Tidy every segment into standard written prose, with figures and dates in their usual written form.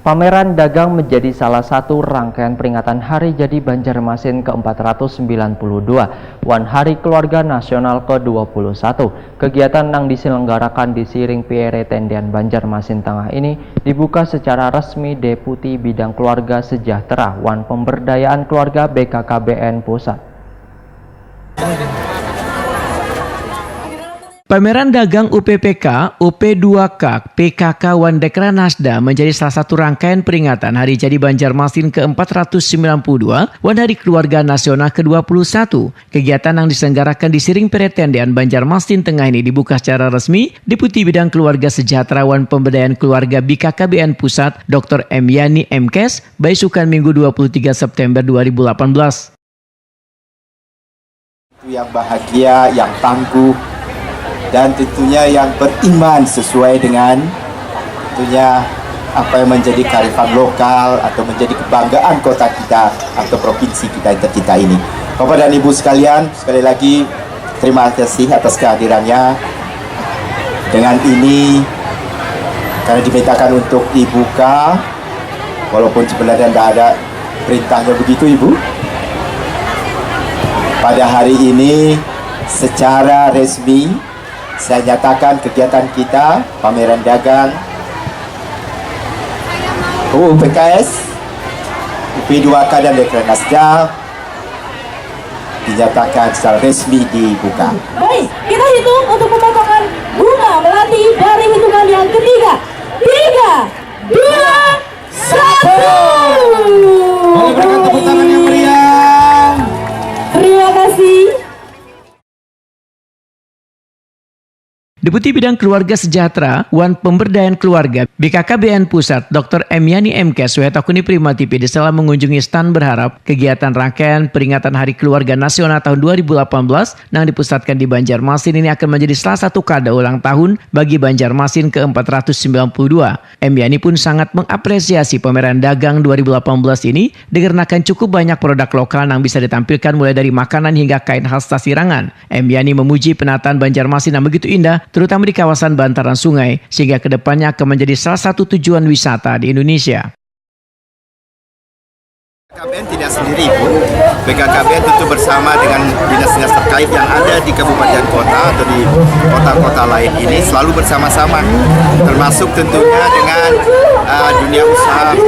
Pameran dagang menjadi salah satu rangkaian peringatan Hari Jadi Banjarmasin ke-492, Wan Hari Keluarga Nasional ke-21. Kegiatan yang diselenggarakan di Siring Pierre Tendian Banjarmasin Tengah ini dibuka secara resmi Deputi Bidang Keluarga Sejahtera Wan Pemberdayaan Keluarga BKKBN Pusat. Pameran dagang UPPK, UP2K, PKK Wandekranasda menjadi salah satu rangkaian peringatan Hari Jadi Banjarmasin ke-492, Wan Hari Keluarga Nasional ke-21. Kegiatan yang diselenggarakan di Siring Peretendean Banjarmasin Tengah ini dibuka secara resmi Deputi Bidang Keluarga Sejahtera Wan Pemberdayaan Keluarga BKKBN Pusat, Dr. M. Yani Mkes, Baisukan Minggu 23 September 2018. Yang bahagia, yang tangguh, dan tentunya yang beriman sesuai dengan tentunya apa yang menjadi kearifan lokal atau menjadi kebanggaan kota kita atau provinsi kita yang tercinta ini. Bapak dan Ibu sekalian, sekali lagi terima kasih atas kehadirannya. Dengan ini karena dimintakan untuk dibuka, walaupun sebenarnya tidak ada perintahnya begitu Ibu. Pada hari ini secara resmi saya nyatakan kegiatan kita, pameran dagang UPKS, UP2K dan Dekranasda dinyatakan secara resmi dibuka. Baik, kita hitung untuk pemotongan bunga melati dari hitungan yang ketiga. 3, 2, 1. Boleh berikan tepuk tangan yang meriah. Terima kasih. Deputi Bidang Keluarga Sejahtera Wan Pemberdayaan Keluarga BKKBN Pusat Dr. M. Yani Mkes Wetakuni Prima TV setelah mengunjungi stand berharap kegiatan rangkaian peringatan Hari Keluarga Nasional tahun 2018 yang dipusatkan di Banjarmasin ini akan menjadi salah satu kado ulang tahun bagi Banjarmasin ke-492. M. Yani pun sangat mengapresiasi pameran dagang 2018 ini dikarenakan cukup banyak produk lokal yang bisa ditampilkan mulai dari makanan hingga kain khas Tasirangan. M. Yani memuji penataan Banjarmasin yang begitu indah terutama di kawasan bantaran sungai, sehingga kedepannya akan menjadi salah satu tujuan wisata di Indonesia. BKKBN tidak sendiri Bu, BKKBN tentu bersama dengan dinas-dinas terkait yang ada di kabupaten kota atau di kota-kota lain ini selalu bersama-sama, termasuk tentunya dengan dunia usaha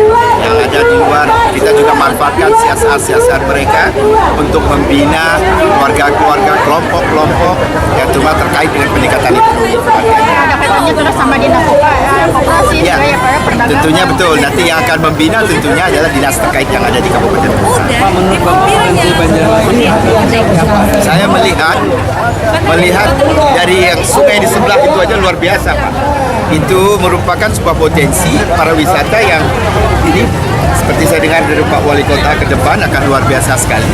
yang ada di luar. Kita juga manfaatkan siasat-siasat mereka untuk membina keluarga-keluarga, kelompok-kelompok yang cuma terkait dengan peningkatan ekonomi. Ada kaitannya terus sama dinas koperasi, ya, tentunya betul. Nanti yang akan membina tentunya adalah dinas terkait yang ada di kabupaten kota. Pak, menurut Bapak potensi Banjarmasin Saya melihat dari yang sungai di sebelah itu aja luar biasa Pak. Itu merupakan sebuah potensi para wisata yang ini seperti saya dengar dari Pak Wali Kota ke depan akan luar biasa sekali.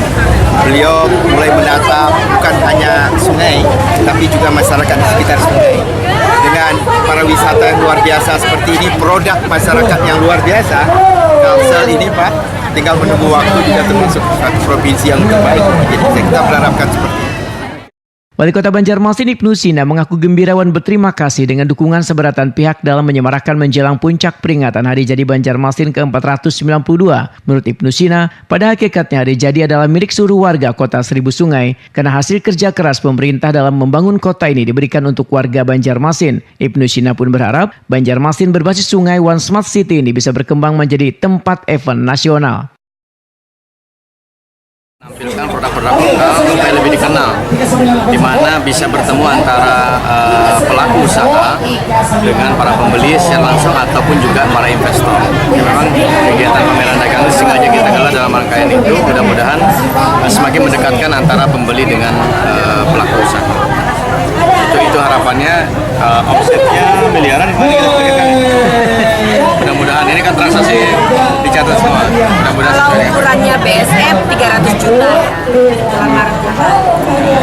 Beliau mulai menata bukan hanya sungai, tapi juga masyarakat di sekitar sungai. Dengan para wisata yang luar biasa seperti ini, produk masyarakat yang luar biasa, Kalsel ini Pak, tinggal menunggu waktu juga termasuk satu provinsi yang terbaik. Jadi kita berharapkan seperti itu. Wali Kota Banjarmasin Ibnu Sina mengaku gembira dan berterima kasih dengan dukungan seberatan pihak dalam menyemarakan menjelang puncak peringatan Hari Jadi Banjarmasin ke-492. Menurut Ibnu Sina, pada hakikatnya Hari Jadi adalah milik seluruh warga Kota Seribu Sungai karena hasil kerja keras pemerintah dalam membangun kota ini diberikan untuk warga Banjarmasin. Ibnu Sina pun berharap Banjarmasin berbasis sungai One Smart City ini bisa berkembang menjadi tempat event nasional. menampilkan produk-produk lokal supaya lebih dikenal, di mana bisa bertemu antara pelaku usaha dengan para pembeli secara langsung ataupun juga para investor. Ya, memang kegiatan pameran dagang ini sengaja kita gelar dalam rangkaian itu, mudah-mudahan semakin mendekatkan antara pembeli dengan pelaku usaha. Itu harapannya, omsetnya miliaran. Mudah-mudahan ini kan transaksi dicatat semua. Mudah-mudahan kalau ukurannya BSF 300 juta ya.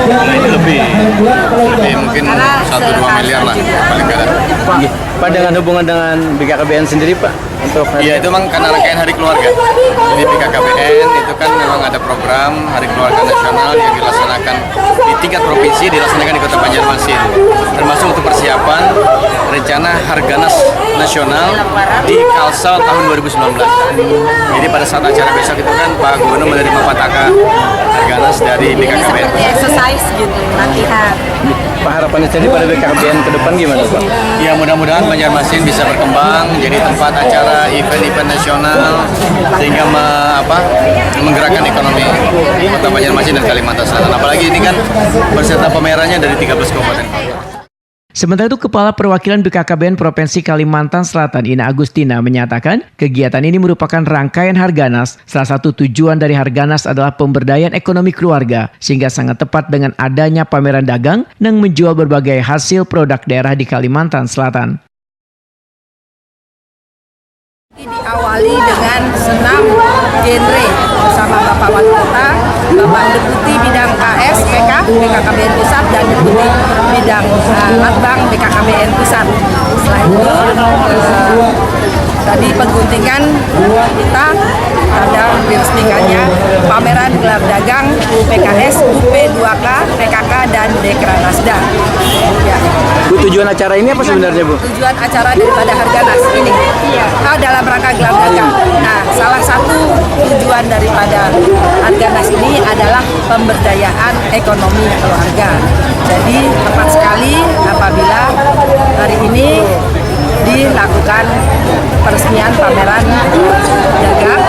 Nah, ini lebih mungkin 1-2 miliar lah paling tidak. Pak, dengan hubungan dengan BKKBN sendiri Pak untuk Ya itu memang karena rangkaian Hari Keluarga. Jadi BKKBN itu kan memang ada program Hari Keluarga Nasional yang dilaksanakan di tingkat provinsi, dilaksanakan di Kota Banjarmasin. Termasuk untuk persiapan rencana Harganas Nasional di Kalsel tahun 2019. Jadi pada saat acara besok itu kan Pak Gubernur menerima Pataka Harganas dari Ini BKKBN. seperti exercise gitu, latihan. Pak, harapannya sendiri pada BKKBN ke depan gimana Pak? Ya mudah-mudahan Banjarmasin bisa berkembang jadi tempat acara event-event nasional sehingga menggerakkan ekonomi Kota Banjarmasin dan Kalimantan Selatan. Apalagi ini kan peserta pamerannya dari 13 kabupaten kota. Sementara itu, Kepala Perwakilan BKKBN Provinsi Kalimantan Selatan Ina Agustina menyatakan kegiatan ini merupakan rangkaian Harganas. Salah satu tujuan dari Harganas adalah pemberdayaan ekonomi keluarga, sehingga sangat tepat dengan adanya pameran dagang yang menjual berbagai hasil produk daerah di Kalimantan Selatan. Diawali dengan senam genre bersama Bapak Wali Kota, Bapak Deputi Bidang KS PK BKKBN Pusat dan Deputi Bidang Latbang BKKBN Pusat. Setelah itu tadi pengguntingan kita ada diresmikannya pameran gelar dagang UPKS, UP2K, PKK dan Dekranasda. Ya. Bu, tujuan acara ini apa sebenarnya Bu? Tujuan acara daripada Harganas ini dalam rangka gelar dagang. Nah, salah satu tujuan daripada Harganas ini adalah pemberdayaan ekonomi keluarga. Jadi tepat sekali apabila hari ini dilakukan peresmian pameran dagang,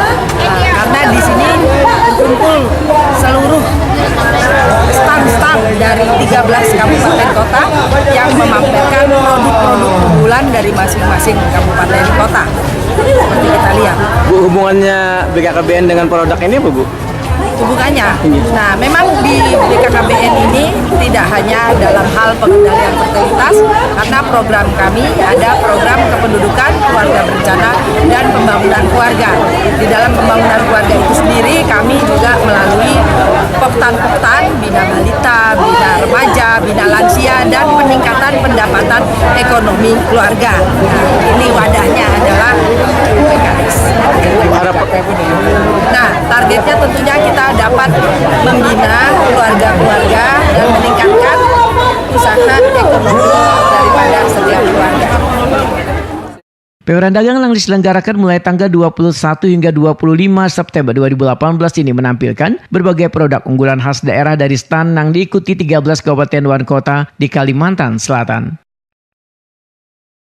karena di sini berkumpul seluruh stand-stand dari 13 kabupaten kota yang memamerkan produk-produk unggulan dari masing-masing kabupaten kota. Seperti kita lihat. Bu, hubungannya BKKBN dengan produk ini apa Bu? Hubungannya. Nah, memang di BKKBN ini tidak hanya dalam hal pengendalian fertilitas, karena program kami ada program kependudukan, keluarga berencana, dan pembangunan keluarga. Di dalam pembangunan keluarga itu sendiri kami juga melalui poktan-poktan, bina balita, bina remaja, bina lansia, dan peningkatan pendapatan ekonomi keluarga. Nah, ini wadahnya adalah PKS. Nah, targetnya tentunya kita dapat membina keluarga-keluarga dan meningkatkan usaha ekonomi daripada setiap keluarga. Pameran dagang yang diselenggarakan mulai tanggal 21 hingga 25 September 2018 ini menampilkan berbagai produk unggulan khas daerah dari stand yang diikuti 13 kabupaten dan kota di Kalimantan Selatan.